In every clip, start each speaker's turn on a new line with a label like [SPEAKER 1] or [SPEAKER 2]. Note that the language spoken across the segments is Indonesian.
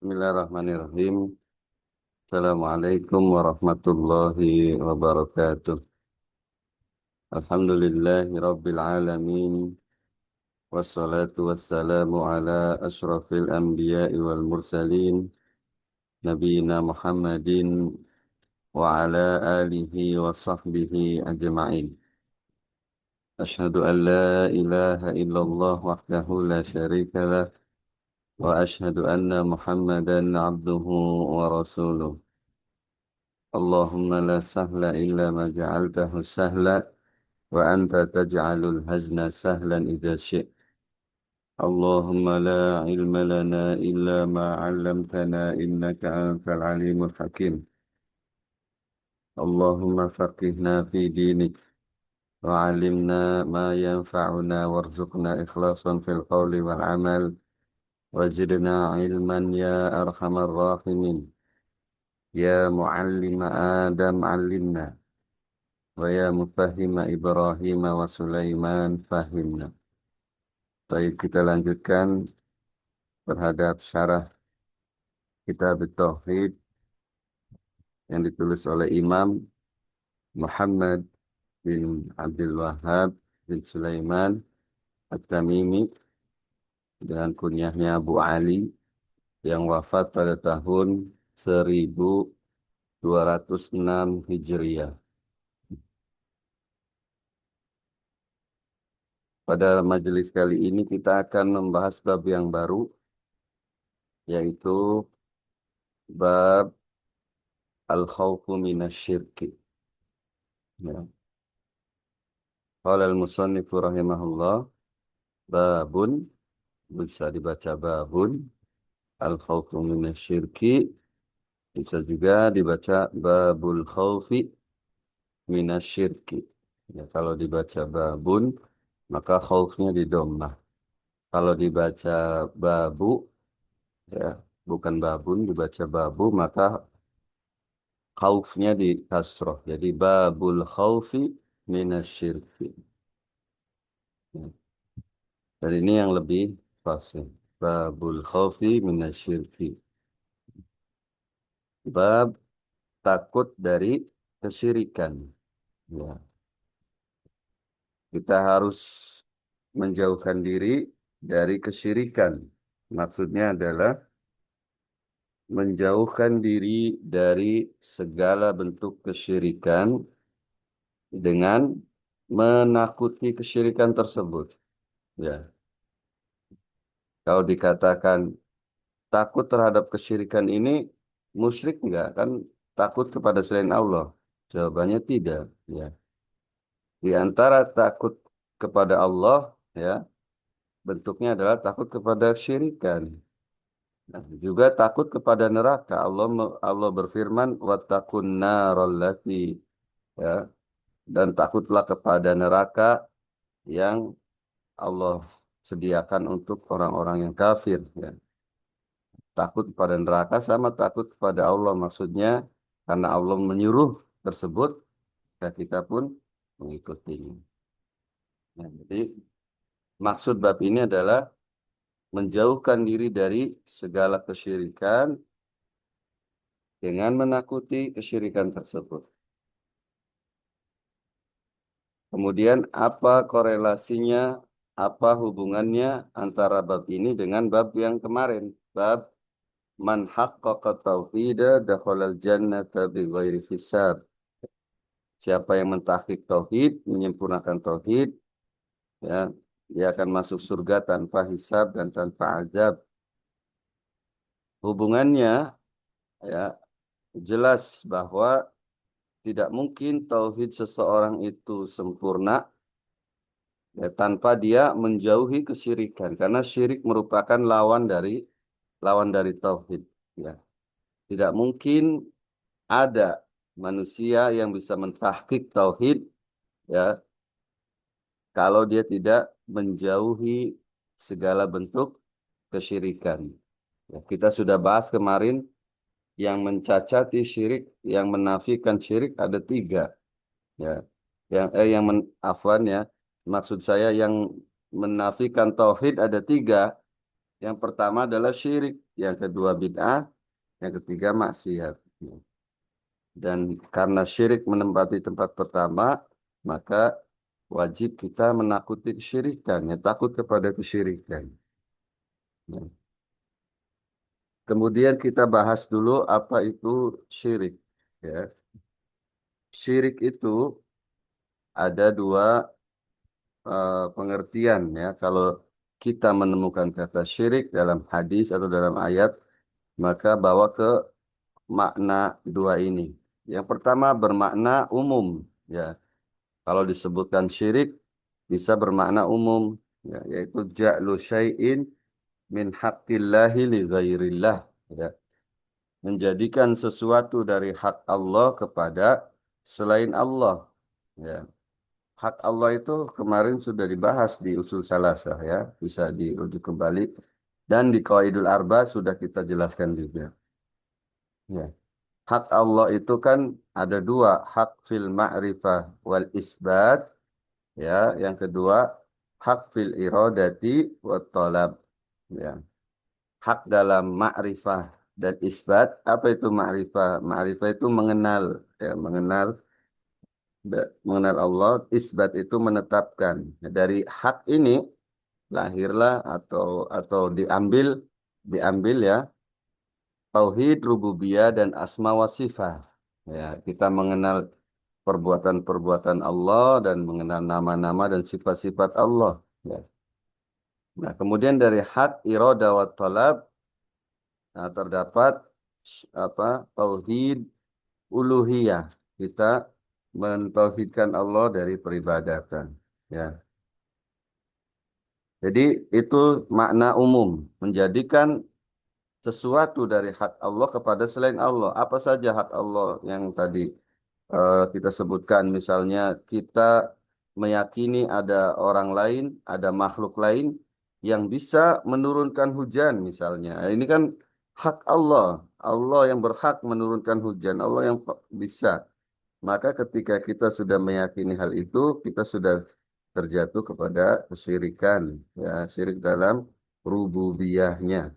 [SPEAKER 1] Bismillahirrahmanirrahim. Assalamualaikum warahmatullahi wabarakatuh. Alhamdulillahi rabbil alamin. Wassalatu wassalamu ala ashrafil anbiya'i wal mursalin. Nabiina Muhammadin wa ala alihi wa sahbihi ajma'in. Ashhadu an la ilaha illallah wahdahu la syarika lah. Wa ashhadu anna Muhammadan abduhu wa rasuluh. اللهم لا سهل إلا ما جعلته سهلا وأنت تجعل الحزن سهلا إذا شئت. اللهم لا علم لنا إلا ما علمتنا إنك أنت العليم الحكيم. اللهم فقهنا في دينك وعلمنا ما ينفعنا وارزقنا إخلاصا في القول والعمل وزدنا علما يا أرحم الراحمين. يا معلم آدم علمنا ويا mufahhim Ibrahim wa Sulaiman fahimna. Baik, kita lanjutkan terhadap syarah kitab Tauhid yang ditulis oleh Imam Muhammad bin Abdul Wahhab bin Sulaiman At-Tamimi dengan kunyahnya Abu Ali yang wafat pada tahun 1206 Hijriah. Pada majelis kali ini kita akan membahas bab yang baru, yaitu bab al-khawfu minasyirki. Ya. Qala al-musannifu rahimahullah, babun, bisa dibaca babun, al-khawfu minasyirki, bisa juga dibaca babul khawfi minasyirki. Ya, kalau dibaca babun, maka khawfnya di dhammah. Kalau dibaca babu, ya, bukan babun, dibaca babu, maka khawfnya di kasroh. Jadi babul khawfi minasyirki. Ya. Dan ini yang lebih fasih. Babul khawfi minasyirki. Bab takut dari kesyirikan. Ya. Kita harus menjauhkan diri dari kesyirikan. Maksudnya adalah menjauhkan diri dari segala bentuk kesyirikan dengan menakuti kesyirikan tersebut. Ya. Kalau dikatakan takut terhadap kesyirikan ini musyrik enggak? Kan takut kepada selain Allah. Jawabannya tidak. Ya. Di antara takut kepada Allah, ya, bentuknya adalah takut kepada syirikan. Nah, juga takut kepada neraka. Allah berfirman, "Wattaqun narallati", ya, dan takutlah kepada neraka yang Allah sediakan untuk orang-orang yang kafir. Ya. Takut kepada neraka sama takut kepada Allah. Maksudnya karena Allah menyuruh tersebut, ya kita pun mengikutinya. Nah, jadi maksud bab ini adalah menjauhkan diri dari segala kesyirikan dengan menakuti kesyirikan tersebut. Kemudian apa korelasinya, apa hubungannya antara bab ini dengan bab yang kemarin? Bab man haqqaqa tauhida dakhalal jannata bighairi hisab. Siapa yang mentahqiq tauhid, menyempurnakan tauhid, ya, dia akan masuk surga tanpa hisab dan tanpa azab. Hubungannya, ya, jelas bahwa tidak mungkin tauhid seseorang itu sempurna, ya, tanpa dia menjauhi kesyirikan, karena syirik merupakan lawan dari tauhid. Ya. Tidak mungkin ada manusia yang bisa mentahqiq tauhid, ya, kalau dia tidak menjauhi segala bentuk kesyirikan. Ya, kita sudah bahas kemarin yang mencacati syirik, yang menafikan syirik ada tiga. Ya, afwan ya, maksud saya yang menafikan tauhid ada tiga. Yang pertama adalah syirik, yang kedua bid'ah, yang ketiga maksiat. Dan karena syirik menempati tempat pertama, maka wajib kita menakuti kesyirikan, ya, takut kepada kesyirikan. Ya. Kemudian kita bahas dulu apa itu syirik. Ya. Syirik itu ada dua pengertian, ya. Kalau kita menemukan kata syirik dalam hadis atau dalam ayat, maka bawa ke makna dua ini. Yang pertama bermakna umum, ya. Kalau disebutkan syirik bisa bermakna umum, ya, yaitu ja'lu syai'in min haqqillahi li ghairillah, ya. Menjadikan sesuatu dari hak Allah kepada selain Allah, ya. Hak Allah itu kemarin sudah dibahas di usul salasah, ya, bisa dirujuk kembali, dan di Qawaidul Arba sudah kita jelaskan juga. Ya. Hak Allah itu kan ada dua, hak fil ma'rifah wal isbat, ya. Yang kedua, hak fil iradati wat talab, ya. Hak dalam ma'rifah dan isbat. Apa itu ma'rifah? Ma'rifah itu mengenal, ya, mengenal mengenal Allah. Isbat itu menetapkan. Nah, dari hak ini lahirlah atau diambil, ya, tauhid rububiyah dan asma wa sifat. Ya, kita mengenal perbuatan-perbuatan Allah dan mengenal nama-nama dan sifat-sifat Allah. Ya. Nah, kemudian dari hak iradah wa talab, nah, terdapat apa, tauhid uluhiyah. Kita mentauhidkan Allah dari peribadatan. Ya. Jadi itu makna umum, menjadikan sesuatu dari hak Allah kepada selain Allah. Apa saja hak Allah yang tadi kita sebutkan, misalnya kita meyakini ada orang lain, ada makhluk lain yang bisa menurunkan hujan misalnya. Ini kan hak Allah. Allah yang berhak menurunkan hujan, Allah yang bisa. Maka ketika kita sudah meyakini hal itu, kita sudah terjatuh kepada kesyirikan, ya, syirik dalam rububiyahnya.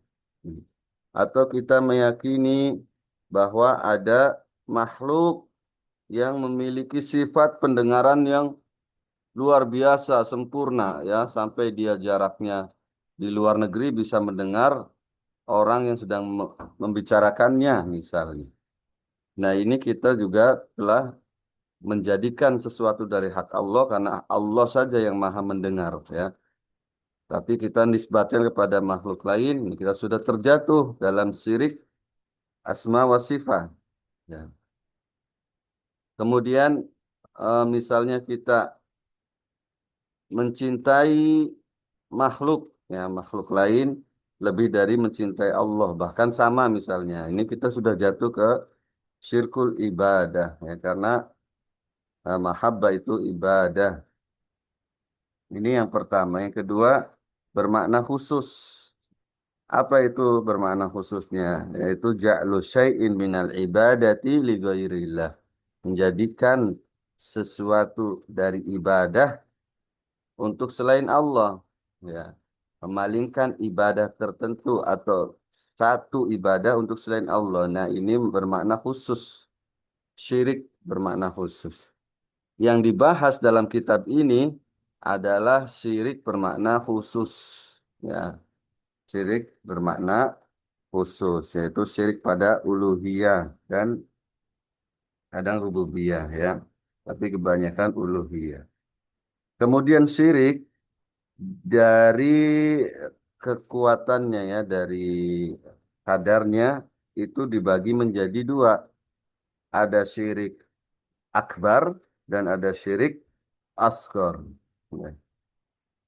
[SPEAKER 1] Atau kita meyakini bahwa ada makhluk yang memiliki sifat pendengaran yang luar biasa, sempurna, ya, sampai dia jaraknya di luar negeri bisa mendengar orang yang sedang membicarakannya, misalnya. Nah, ini kita juga telah menjadikan sesuatu dari hak Allah karena Allah saja yang maha mendengar, ya. Tapi kita nisbatkan kepada makhluk lain, kita sudah terjatuh dalam syirik asma wa sifat, ya. Kemudian misalnya kita mencintai makhluk, ya, makhluk lain lebih dari mencintai Allah, bahkan sama misalnya. Ini kita sudah jatuh ke syirkul ibadah, ya, karena mahabbah itu ibadah. Ini yang pertama. Yang kedua, bermakna khusus. Apa itu bermakna khususnya? Yaitu ja'lu syai'in minal ibadati li ghairillah. Menjadikan sesuatu dari ibadah untuk selain Allah. Ya. Memalingkan ibadah tertentu atau satu ibadah untuk selain Allah. Nah, ini bermakna khusus. Syirik bermakna khusus. Yang dibahas dalam kitab ini adalah syirik bermakna khusus. Ya, syirik bermakna khusus, yaitu syirik pada uluhiyah dan kadang rububiyah, ya. Tapi kebanyakan uluhiyah. Kemudian syirik dari kekuatannya, ya, dari kadarnya itu dibagi menjadi dua. Ada syirik akbar dan ada syirik asghar. Ya.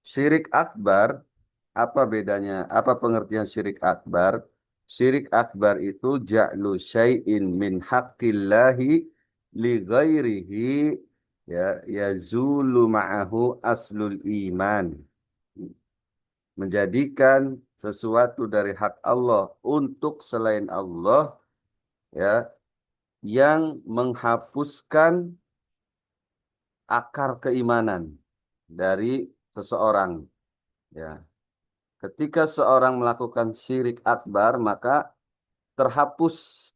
[SPEAKER 1] Syirik akbar, apa bedanya? Apa pengertian syirik akbar? Syirik akbar itu ja'lu syai'in min haqqillahi li ghairihi, ya, yazulu ma'ahu aslul iman. Menjadikan sesuatu dari hak Allah untuk selain Allah, ya, yang menghapuskan akar keimanan dari seseorang, ya. Ketika seorang melakukan syirik akbar, maka terhapus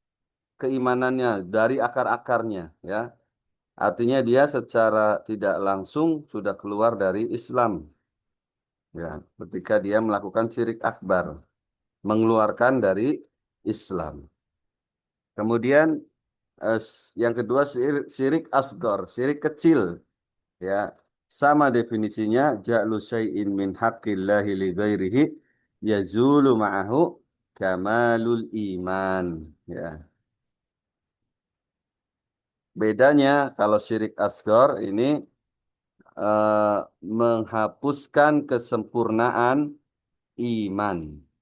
[SPEAKER 1] keimanannya dari akar-akarnya, ya. Artinya dia secara tidak langsung sudah keluar dari Islam, ya. Ketika dia melakukan syirik akbar, mengeluarkan dari Islam. Kemudian yang kedua syirik asgor, syirik kecil, ya. Sama definisinya, ja'lu syai'in min haqqillahi li ghairihi yazulu ma'ahu kamalul iman, ya. Bedanya kalau syirik asgor ini eh, menghapuskan kesempurnaan iman.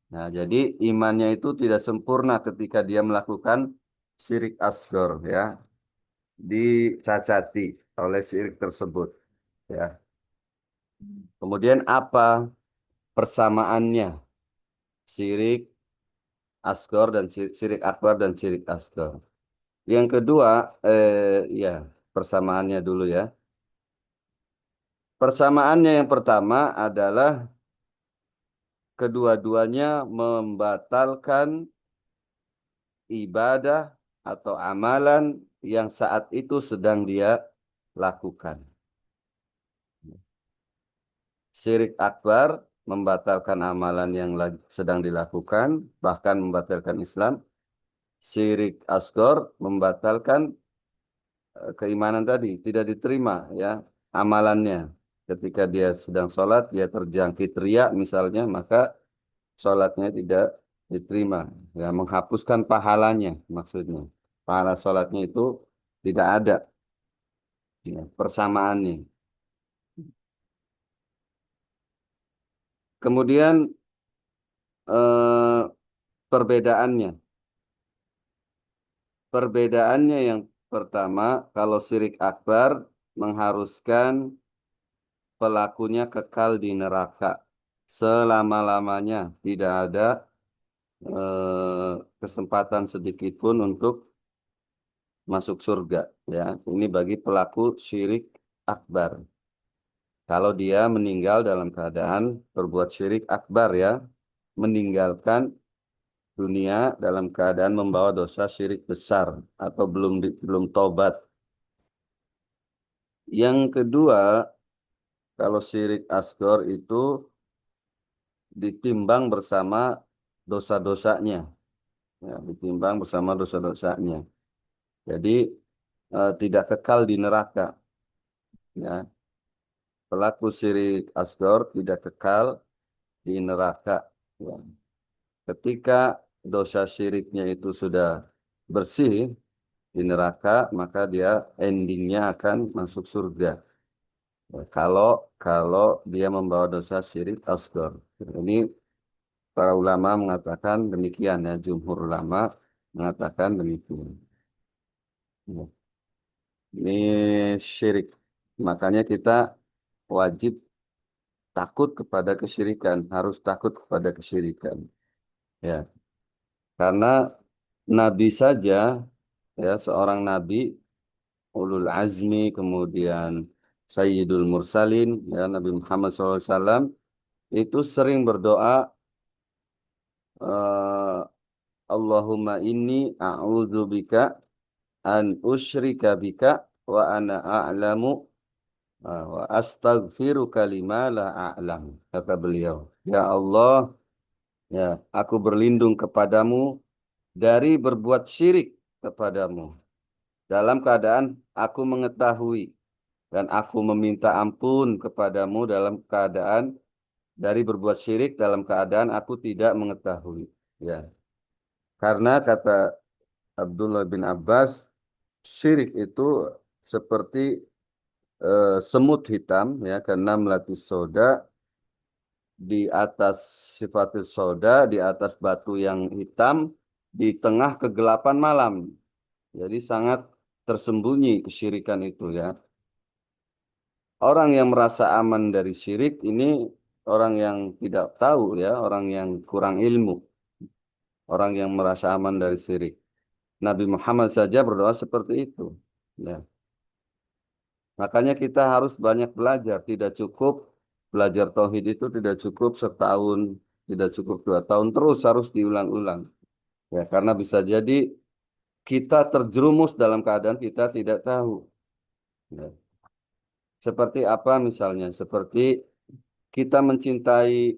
[SPEAKER 1] Nah, jadi imannya itu tidak sempurna ketika dia melakukan syirik asgor, ya, dicacati oleh syirik tersebut, ya. Kemudian apa persamaannya syirik asgor dan syirik akbar dan syirik asgor? Yang kedua, ya, persamaannya dulu, ya. Persamaannya yang pertama adalah kedua-duanya membatalkan ibadah atau amalan yang saat itu sedang dia lakukan. Syirik akbar membatalkan amalan yang sedang dilakukan, bahkan membatalkan Islam. Syirik asgor membatalkan keimanan tadi, tidak diterima, ya, amalannya. Ketika dia sedang sholat, dia terjangkit riya misalnya, maka sholatnya tidak diterima, ya, menghapuskan pahalanya maksudnya. Pahala sholatnya itu tidak ada, ya, persamaannya. Kemudian eh, perbedaannya. Perbedaannya yang pertama, kalau syirik akbar mengharuskan pelakunya kekal di neraka selama-lamanya, tidak ada kesempatan sedikit pun untuk masuk surga, ya. Ini bagi pelaku syirik akbar. Kalau dia meninggal dalam keadaan berbuat syirik akbar, ya, meninggalkan dunia dalam keadaan membawa dosa syirik besar atau belum tobat. Yang kedua, kalau syirik asgor itu ditimbang bersama dosa-dosanya, ya, ditimbang bersama dosa-dosanya. Jadi tidak kekal di neraka, ya. Pelaku syirik asgor tidak kekal di neraka, ya. Ketika dosa syiriknya itu sudah bersih di neraka, maka dia endingnya akan masuk surga. Ya, kalau kalau dia membawa dosa syirik asgor. Ini para ulama mengatakan demikian, ya, jumhur ulama mengatakan demikian. Ya, ini syirik. Makanya kita wajib takut kepada kesyirikan, harus takut kepada kesyirikan. Ya, karena Nabi saja, ya, seorang Nabi ulul azmi, kemudian Sayyidul Mursalin, ya, Nabi Muhammad SAW itu sering berdoa, eh, Allahumma inni a'udzubika an usyrika bika wa ana a'lamu wa astaghfiruka lima la a'lam. Kata beliau, ya Allah, ya, aku berlindung kepadamu dari berbuat syirik kepadamu dalam keadaan aku mengetahui, dan aku meminta ampun kepadamu dalam keadaan dari berbuat syirik dalam keadaan aku tidak mengetahui, ya. Karena kata Abdullah bin Abbas, syirik itu seperti semut hitam, ya, karena melati soda di atas sifatil soda, di atas batu yang hitam, di tengah kegelapan malam. Jadi sangat tersembunyi kesyirikan itu, ya. Orang yang merasa aman dari syirik ini orang yang tidak tahu, ya, orang yang kurang ilmu, orang yang merasa aman dari syirik. Nabi Muhammad saja berdoa seperti itu, ya. Makanya kita harus banyak belajar. Tidak cukup belajar tauhid itu tidak cukup setahun, tidak cukup 2 tahun, terus harus diulang-ulang. Ya, karena bisa jadi kita terjerumus dalam keadaan kita tidak tahu. Ya. Seperti apa misalnya? Seperti kita mencintai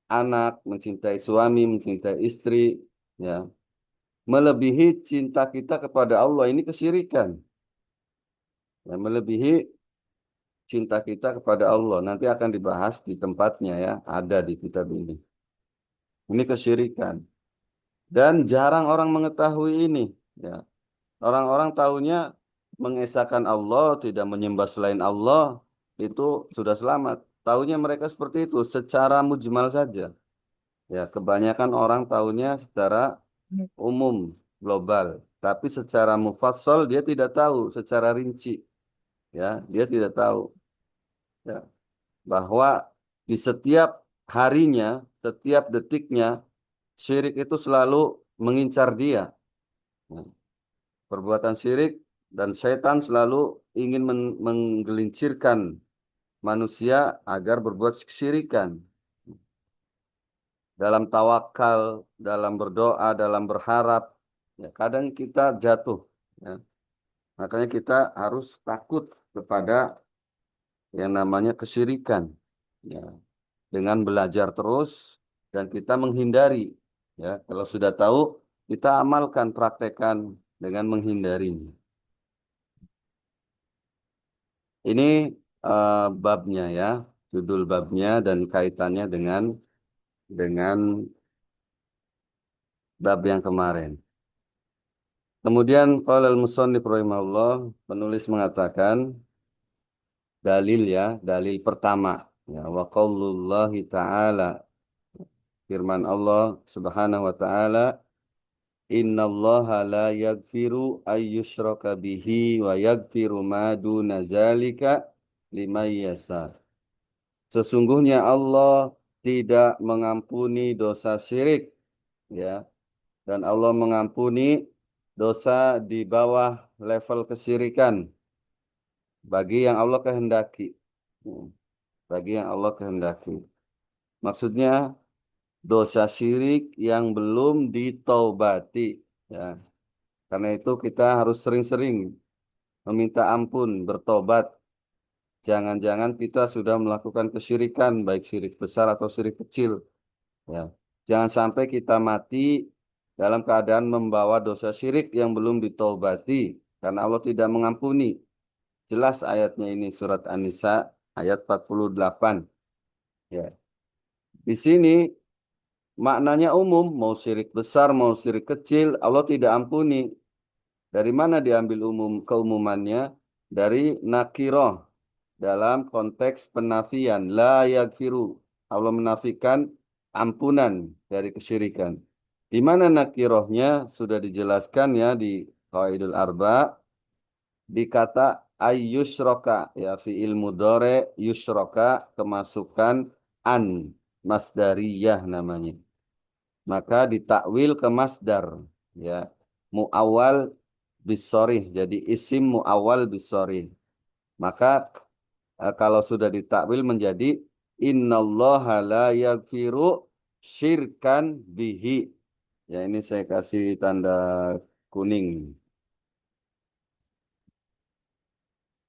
[SPEAKER 1] anak, mencintai suami, mencintai istri, ya, melebihi cinta kita kepada Allah, ini kesyirikan. Ya, melebihi cinta kita kepada Allah. Nanti akan dibahas di tempatnya ya, ada di kitab ini. Ini kesyirikan. Dan jarang orang mengetahui ini. Ya. Orang-orang tahunya mengesahkan Allah, tidak menyembah selain Allah, itu sudah selamat. Tahunya mereka seperti itu secara mujmal saja. Ya, kebanyakan orang tahunya secara umum, global. Tapi secara mufassal dia tidak tahu, secara rinci. Ya, dia tidak tahu. Ya, bahwa di setiap harinya, setiap detiknya, syirik itu selalu mengincar dia. Ya, perbuatan syirik dan setan selalu ingin menggelincirkan manusia agar berbuat kesyirikan. Dalam tawakal, dalam berdoa, dalam berharap, ya, kadang kita jatuh. Ya. Makanya kita harus takut kepada yang namanya kesyirikan. Ya. Dengan belajar terus dan kita menghindari. Ya. Kalau sudah tahu, kita amalkan, praktekkan dengan menghindarinya. Ini babnya ya, judul babnya dan kaitannya dengan bab yang kemarin. Kemudian qala al-musannif rahimahullah, penulis mengatakan dalil ya, dalil pertama ya, wa qaulullahi ta'ala, firman Allah Subhanahu wa taala, innallaha la yaghfiru ayyushraka bihi wa yaghfiru ma duna dzalika liman yasha. Sesungguhnya Allah tidak mengampuni dosa syirik, ya, dan Allah mengampuni dosa di bawah level kesyirikan bagi yang Allah kehendaki. Hmm, bagi yang Allah kehendaki. Maksudnya dosa syirik yang belum ditaubati, ya. Karena itu kita harus sering-sering meminta ampun, bertobat. Jangan-jangan kita sudah melakukan kesyirikan, baik syirik besar atau syirik kecil. Ya. Jangan sampai kita mati dalam keadaan membawa dosa syirik yang belum ditaubati, karena Allah tidak mengampuni. Jelas ayatnya ini surat An-Nisa ayat 48. Ya. Di sini maknanya umum, mau syirik besar, mau syirik kecil, Allah tidak ampuni. Dari mana diambil keumumannya? Dari nakiroh dalam konteks penafian. La yaghfiru. Allah menafikan ampunan dari kesyirikan. Di mana nakirohnya sudah dijelaskan ya di Qawaidul Arba, di kata ayyusroka, ya fi'il mudhari yusroka, kemasukan an, masdariyah namanya. Maka ditakwil ke masdar, ya, muawwal bisorih, jadi isim muawwal bisorih. Maka kalau sudah ditakwil menjadi innallaha la yaghfiru syirkan bihi. Ya, ini saya kasih tanda kuning.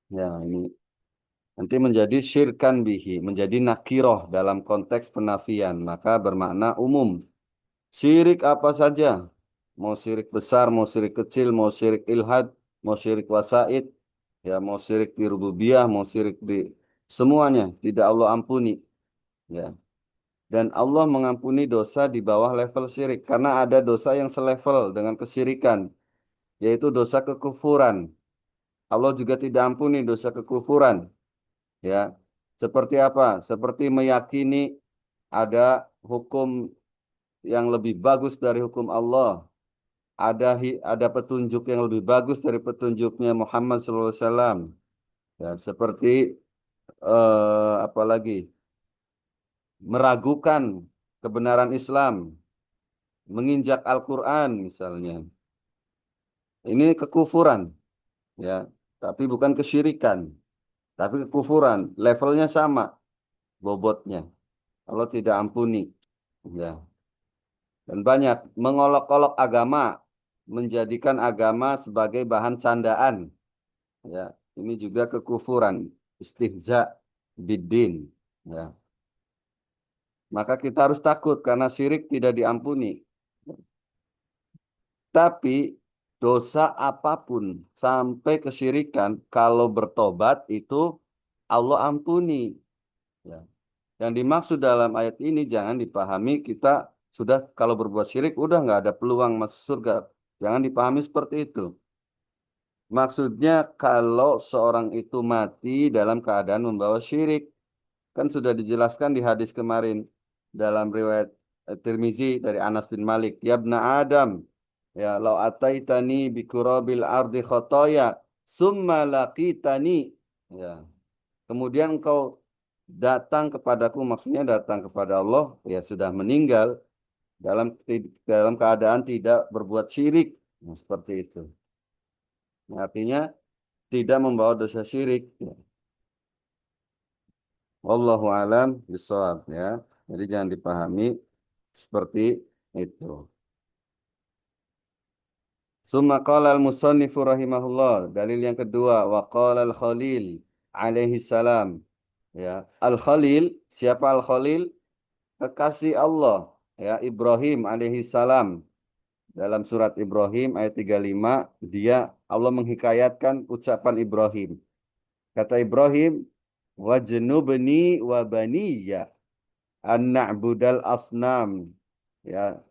[SPEAKER 1] Ya, ini nanti menjadi syirkan bihi, menjadi nakiroh dalam konteks penafian, maka bermakna umum. Syirik apa saja, mau syirik besar, mau syirik kecil, mau syirik ilhad, mau syirik wasaid, ya, mau syirik di rububiyah, mau syirik di semuanya tidak Allah ampuni, ya. Dan Allah mengampuni dosa di bawah level syirik karena ada dosa yang selevel dengan kesyirikan, yaitu dosa kekufuran. Allah juga tidak ampuni dosa kekufuran, ya. Seperti apa? Seperti meyakini ada hukum yang lebih bagus dari hukum Allah, ada petunjuk yang lebih bagus dari petunjuknya Muhammad SAW. Ya, seperti apalagi meragukan kebenaran Islam, menginjak Al-Quran misalnya. Ini kekufuran, ya, tapi bukan kesyirikan, tapi kekufuran. Levelnya sama, bobotnya. Allah tidak ampuni. Ya. Dan banyak mengolok-olok agama, menjadikan agama sebagai bahan candaan. Ya, ini juga kekufuran, istihza biddin. Ya, maka kita harus takut karena syirik tidak diampuni. Tapi dosa apapun sampai kesyirikan, kalau bertobat itu Allah ampuni. Ya. Yang dimaksud dalam ayat ini jangan dipahami kita sudah kalau berbuat syirik udah nggak ada peluang masuk surga. Jangan dipahami seperti itu. Maksudnya kalau seorang itu mati dalam keadaan membawa syirik, kan sudah dijelaskan di hadis kemarin dalam riwayat Tirmizi dari Anas bin Malik, ya ibna Adam, ya lau ataitani bi kurabil ardi khotoya, summa laqitani, ya. Kemudian engkau datang kepadaku, maksudnya datang kepada Allah, ya sudah meninggal dalam keadaan tidak berbuat syirik. Nah, seperti itu. Nah, artinya tidak membawa dosa syirik. Ya. Wallahu alam bishawab ya. Jadi jangan dipahami seperti itu. Summa qala al-musannifu rahimahullah. Dalil yang kedua, wa qala al-Khalil alaihi salam. Ya, al-Khalil, siapa al-Khalil? Kekasih Allah, ya, Ibrahim alaihi salam. Dalam surat Ibrahim ayat 35, dia Allah menghikayatkan ucapan Ibrahim. Kata Ibrahim, wajnubni wa baniya an na'budal asnam. Ya,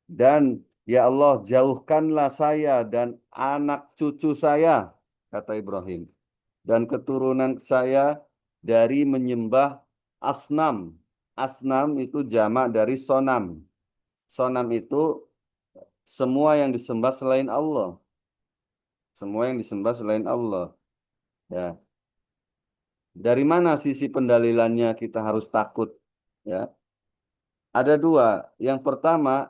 [SPEAKER 1] dan ya Allah, jauhkanlah saya dan anak cucu saya, kata Ibrahim, dan keturunan saya dari menyembah asnam. Asnam itu jamak dari sonam. Sonam itu semua yang disembah selain Allah. Semua yang disembah selain Allah. Ya. Dari mana sisi pendalilannya kita harus takut? Ya. Ada dua. Yang pertama,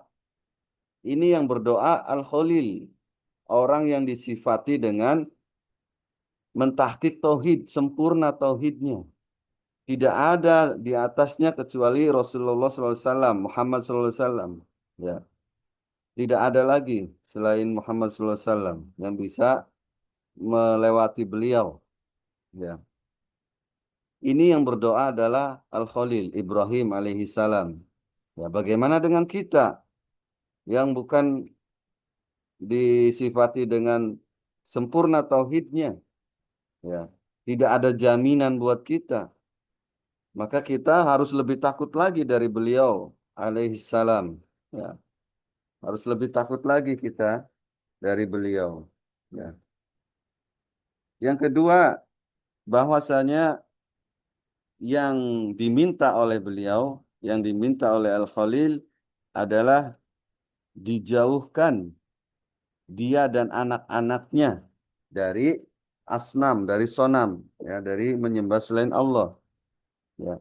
[SPEAKER 1] ini yang berdoa Al-Khalil. Orang yang disifati dengan mentahqiq tauhid, sempurna tauhidnya. Tidak ada di atasnya kecuali Rasulullah SAW, Muhammad SAW. Ya. Tidak ada lagi selain Muhammad SAW yang bisa melewati beliau. Ya. Ini yang berdoa adalah Al-Khalil, Ibrahim alaihissalam. Ya, bagaimana dengan kita yang bukan disifati dengan sempurna tauhidnya? Ya. Tidak ada jaminan buat kita. Maka kita harus lebih takut lagi dari beliau alaihissalam. Ya. Harus lebih takut lagi kita dari beliau. Ya. Yang kedua, bahwasanya yang diminta oleh beliau, yang diminta oleh Al-Khalil adalah dijauhkan dia dan anak-anaknya dari asnam, dari sonam, ya, dari menyembah selain Allah. Ya.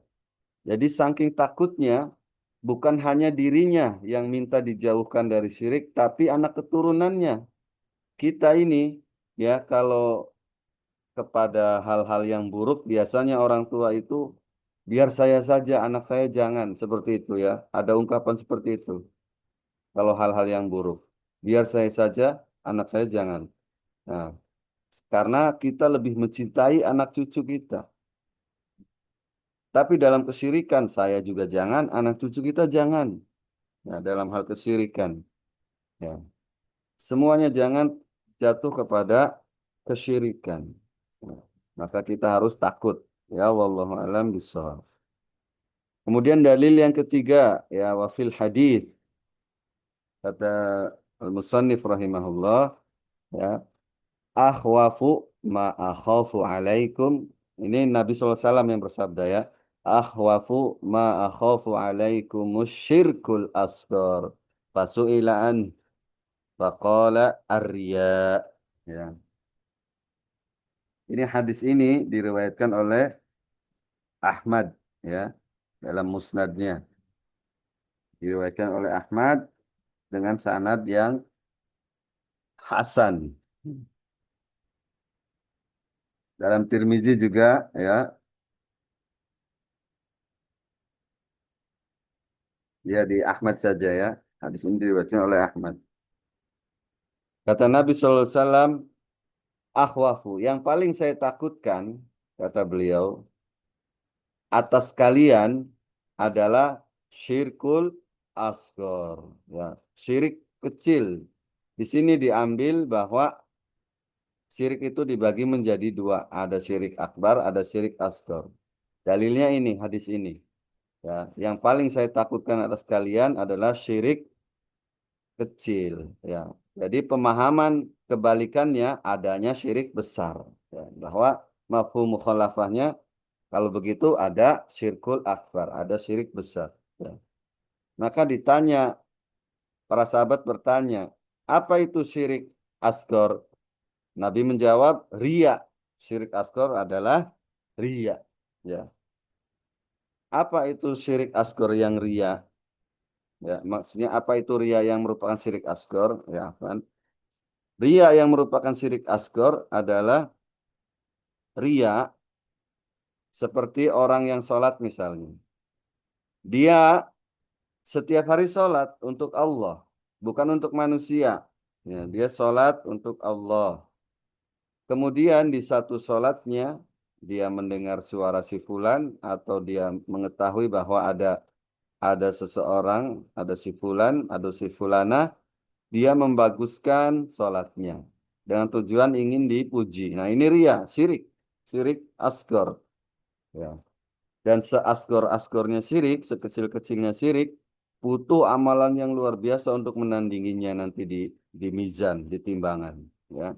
[SPEAKER 1] Jadi saking takutnya bukan hanya dirinya yang minta dijauhkan dari syirik, tapi anak keturunannya. Kita ini, ya, kalau kepada hal-hal yang buruk, biasanya orang tua itu, biar saya saja, anak saya jangan, seperti itu ya. Ada ungkapan seperti itu. Kalau hal-hal yang buruk, biar saya saja, anak saya jangan. Nah, karena kita lebih mencintai anak cucu kita. Tapi dalam kesyirikan, saya juga jangan, anak cucu kita jangan. Nah, dalam hal kesyirikan, ya. Semuanya jangan jatuh kepada kesyirikan. Nah, maka kita harus takut. Ya, wallahu alam bishawab. Kemudian dalil yang ketiga, ya, wafil hadis, kata al-musannif rahimahullah, ya, akhwafu ma akhafu alaikum. Ini Nabi SAW yang bersabda, ya. Akhwafu ma akhafu alaikum syirkul asghar. Fasu'ila an faqala ar-riya. Ya. Ini hadis ini diriwayatkan oleh Ahmad, ya, dalam musnadnya. Diriwayatkan oleh Ahmad dengan sanad yang hasan. Dalam Tirmizi juga, ya. Ya di Ahmad saja ya. Hadis ini diriwayatkan oleh Ahmad. Kata Nabi SAW, akhwafu, yang paling saya takutkan, kata beliau, atas kalian adalah syirkul asgor. Ya, syirik kecil. Di sini diambil bahwa syirik itu dibagi menjadi dua. Ada syirik akbar, ada syirik asgor. Dalilnya ini, hadis ini. Ya, yang paling saya takutkan atas kalian adalah syirik kecil. Ya, jadi pemahaman kebalikannya adanya syirik besar. Ya, bahwa mafhum mukhalafahnya kalau begitu ada syirkul akbar, ada syirik besar. Ya. Maka ditanya, para sahabat bertanya, apa itu syirik asgor? Nabi menjawab, ria. Syirik asgor adalah ria. Ya. Apa itu syirik asgor yang ria? Ya, maksudnya apa itu ria yang merupakan syirik asgor? Ya, kan? Ria yang merupakan syirik asgor adalah ria seperti orang yang sholat misalnya. Dia setiap hari sholat untuk Allah, bukan untuk manusia. Ya, dia sholat untuk Allah. Kemudian di satu sholatnya, dia mendengar suara si fulan atau dia mengetahui bahwa ada seseorang, ada si fulan, ada si fulana, dia membaguskan sholatnya dengan tujuan ingin dipuji. Nah ini ria, syirik, syirik asgor. Ya. Dan seasgor-asgornya syirik, sekecil-kecilnya syirik, butuh amalan yang luar biasa untuk menandinginya nanti di mizan, di timbangan. Ya.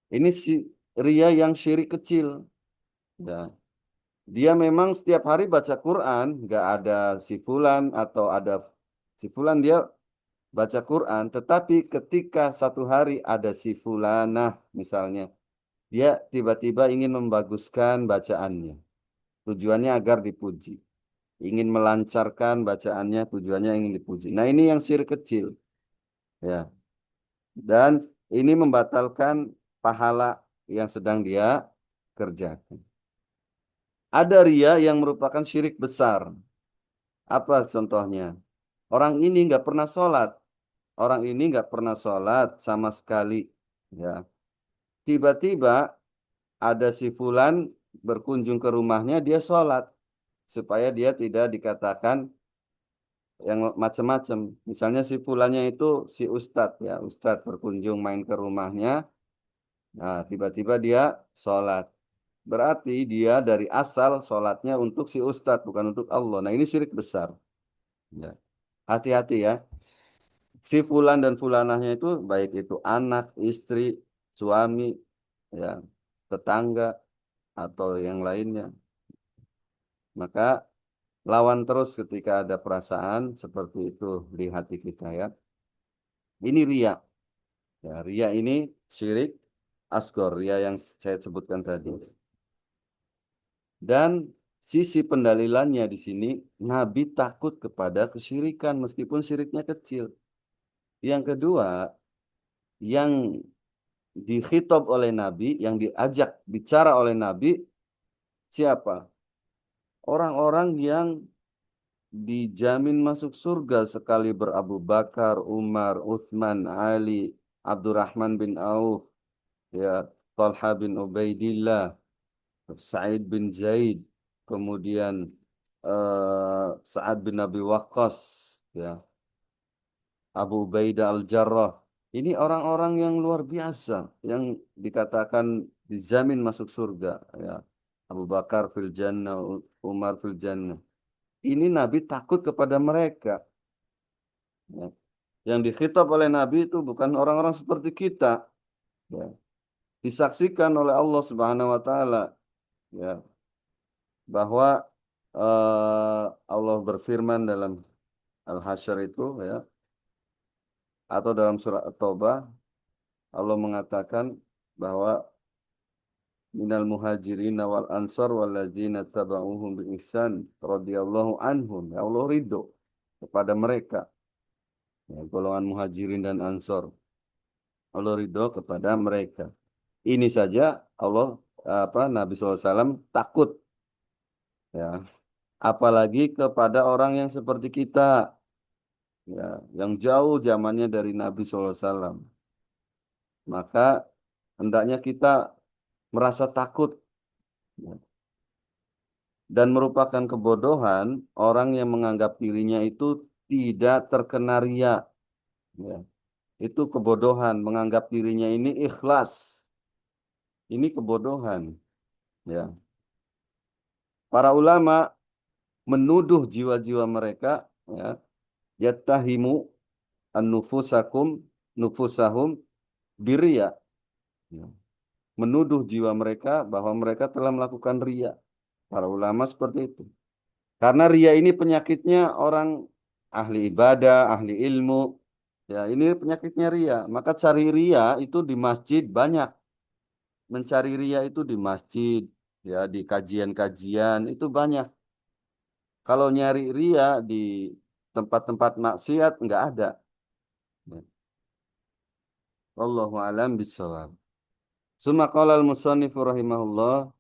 [SPEAKER 1] Ini si ria yang syirik kecil. Ya. Dia memang setiap hari baca Quran, nggak ada si fulan atau ada si fulan dia baca Quran, tetapi ketika satu hari ada si fulanah misalnya, dia tiba-tiba ingin membaguskan bacaannya. Tujuannya agar dipuji. Ingin melancarkan bacaannya, tujuannya ingin dipuji. Nah, ini yang syirik kecil, ya. Dan ini membatalkan pahala yang sedang dia kerjakan. Ada ria yang merupakan syirik besar. Apa contohnya? Orang ini nggak pernah sholat. Orang ini nggak pernah sholat sama sekali. Ya, tiba-tiba ada si fulan berkunjung ke rumahnya, dia sholat supaya dia tidak dikatakan yang macam-macam. Misalnya si fulannya itu si ustadz ya, ustadz berkunjung main ke rumahnya. Nah, tiba-tiba dia sholat. Berarti dia dari asal sholatnya untuk si ustadz, bukan untuk Allah. Nah, ini syirik besar. Ya. Hati-hati ya. Si fulan dan fulanahnya itu baik itu anak, istri, suami, ya, tetangga atau yang lainnya. Maka lawan terus ketika ada perasaan seperti itu di hati kita ya. Ini ria. Ya, ria ini syirik asgor, ria yang saya sebutkan tadi. Dan sisi pendalilannya di sini, Nabi takut kepada kesyirikan meskipun syiriknya kecil. Yang kedua, yang dikhitab oleh Nabi, yang diajak bicara oleh Nabi, siapa? Orang-orang yang dijamin masuk surga sekali berabu Bakar, Umar, Uthman, Ali, Abdurrahman bin Auf, ya, Talha bin Ubaidillah, Sa'id bin Zaid, kemudian Sa'ad bin Abi Waqqas, ya, Abu Ubaidah Al-Jarrah. Ini orang-orang yang luar biasa yang dikatakan dijamin masuk surga, ya. Abu Bakar fil jannah, Umar fil jannah. Ini Nabi takut kepada mereka. Ya. Yang dikhitab oleh Nabi itu bukan orang-orang seperti kita, ya. Disaksikan oleh Allah Subhanahu wa taala, ya, bahwa Allah berfirman dalam Al-Hasyr itu ya atau dalam surat At-Taubah Allah mengatakan bahwa minal muhajirin wal ansar walladzina tabauhum bi ihsan radhiyallahu anhum, ya Allah ridho kepada mereka, ya, golongan muhajirin dan ansor, Allah ridho kepada mereka. Ini saja Allah Nabi SAW takut, ya. apalagi kepada orang yang seperti kita, ya, yang jauh zamannya dari Nabi SAW. Maka hendaknya kita merasa takut, ya, dan merupakan kebodohan orang yang menganggap dirinya itu tidak terkena ria. Ya. Itu kebodohan menganggap dirinya ini ikhlas. Ini kebodohan. Ya. Para ulama menuduh jiwa-jiwa mereka, ya, yattahimu an-nufusakum nufusahum birya. Ya. Menuduh jiwa mereka bahwa mereka telah melakukan ria. Para ulama seperti itu. Karena ria ini penyakitnya orang ahli ibadah, ahli ilmu. Ya, ini penyakitnya ria. Maka cari ria itu di masjid banyak. Mencari ria itu di masjid, ya, di kajian-kajian itu banyak. Kalau nyari ria di tempat-tempat maksiat nggak ada. Ya. Wallahu a'lam bishawab. Summa qala al-musannifu rahimahullah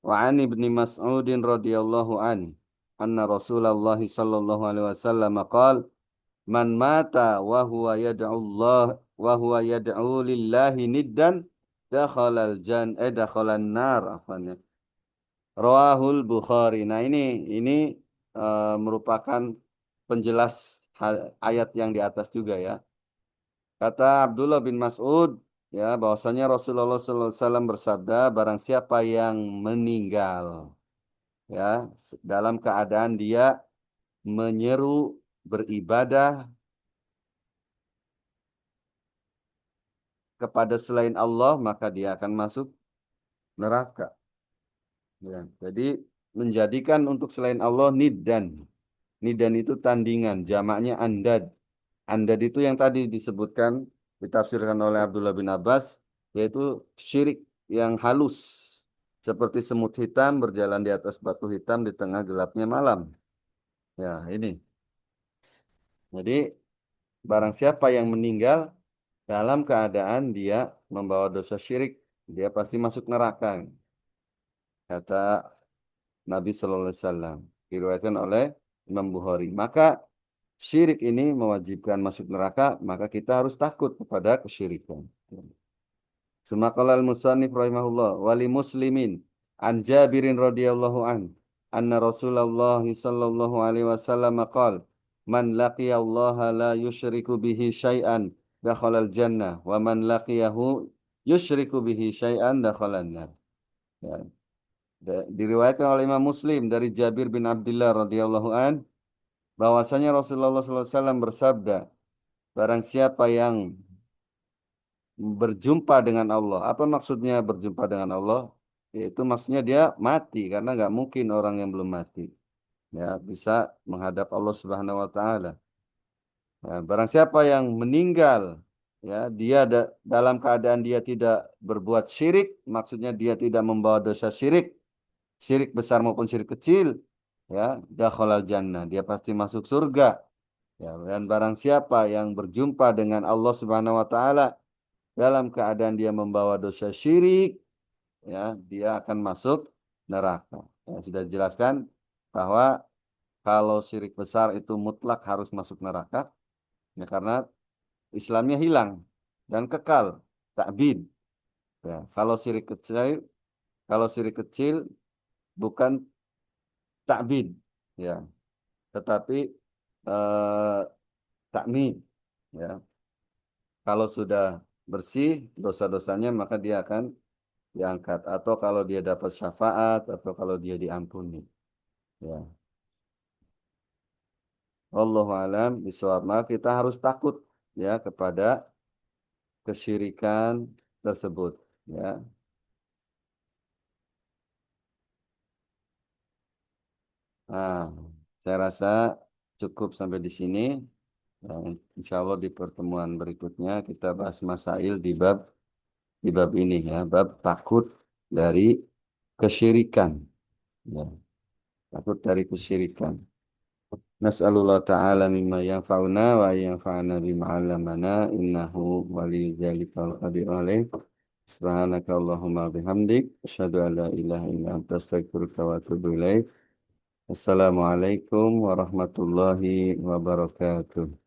[SPEAKER 1] wa 'an ibni Mas'udin radhiyallahu an anna Rasulullah sallallahu alaihi wasallam qala man mata wa huwa yad'u Allah wa huwa yad'u lillahi niddan dakhalal dakhalan nar afanya. Rawahul Bukhari. Nah, ini merupakan penjelas ayat yang di atas juga, ya. Kata Abdullah bin Mas'ud, ya, bahwasanya Rasulullah SAW bersabda, barang siapa yang meninggal, ya, dalam keadaan dia menyeru beribadah kepada selain Allah, maka dia akan masuk neraka. Ya, jadi menjadikan untuk selain Allah niddan. Niddan itu tandingan, jamaknya andad. Andad itu yang tadi disebutkan, ditafsirkan oleh Abdullah bin Abbas, yaitu syirik yang halus. Seperti semut hitam berjalan di atas batu hitam di tengah gelapnya malam. Ya, ini. Jadi, barang siapa yang meninggal dalam keadaan dia membawa dosa syirik, dia pasti masuk neraka. Kata Nabi Sallallahu Alaihi Wasallam. Diriwayatkan oleh Imam Bukhari. Maka syirik ini mewajibkan masuk neraka, maka kita harus takut kepada kesyirikan. Semakala al-musannif rahimahullah wali muslimin an Jabirin radhiyallahu an anna Rasulullah sallallahu alaihi wasallam qala man laqiya Allah la yusyriku bihi syai'an dakhala al-jannah wa man laqiyahu yusyriku bihi syai'an dakhala an-nar. Ya. Diriwayatkan oleh Imam Muslim dari Jabir bin Abdullah radhiyallahu an bahwasanya Rasulullah sallallahu alaihi wasallam bersabda, barang siapa yang berjumpa dengan Allah. Apa maksudnya berjumpa dengan Allah? Yaitu maksudnya dia mati karena nggak mungkin orang yang belum mati ya bisa menghadap Allah Subhanahu wa taala. Ya, barang siapa yang meninggal ya dalam keadaan dia tidak berbuat syirik, maksudnya dia tidak membawa dosa syirik, syirik besar maupun syirik kecil, ya, dakhalal jannah, dia pasti masuk surga. Ya, dan barang siapa yang berjumpa dengan Allah Subhanahu wa taala dalam keadaan dia membawa dosa syirik, ya, dia akan masuk neraka. Ya, sudah dijelaskan bahwa kalau syirik besar itu mutlak harus masuk neraka, ya, karena Islamnya hilang dan kekal, takbid. Ya, kalau syirik kecil bukan takbid, ya, tetapi eh, takmid. Ya, kalau sudah bersih dosa-dosanya maka dia akan diangkat atau kalau dia dapat syafaat atau kalau dia diampuni, ya. Wallahu alam bishawab. Maka kita harus takut, ya, kepada kesyirikan tersebut, ya. Nah, saya rasa cukup sampai di sini. Dan insya Allah di pertemuan berikutnya kita bahas masail di bab ini, ya, bab takut dari kesyirikan, ya, takut dari kesyirikan. Nas'alullah ta'ala mimma yanfa'una wa yanfa'ana bima 'allamana innahu waliyyu dzalika wal qadiru alaih. Subhanaka Allahumma bihamdik asyhadu an la ilaha illa anta astaghfiruka wa atubu ilaik. Assalamualaikum warahmatullahi wabarakatuh.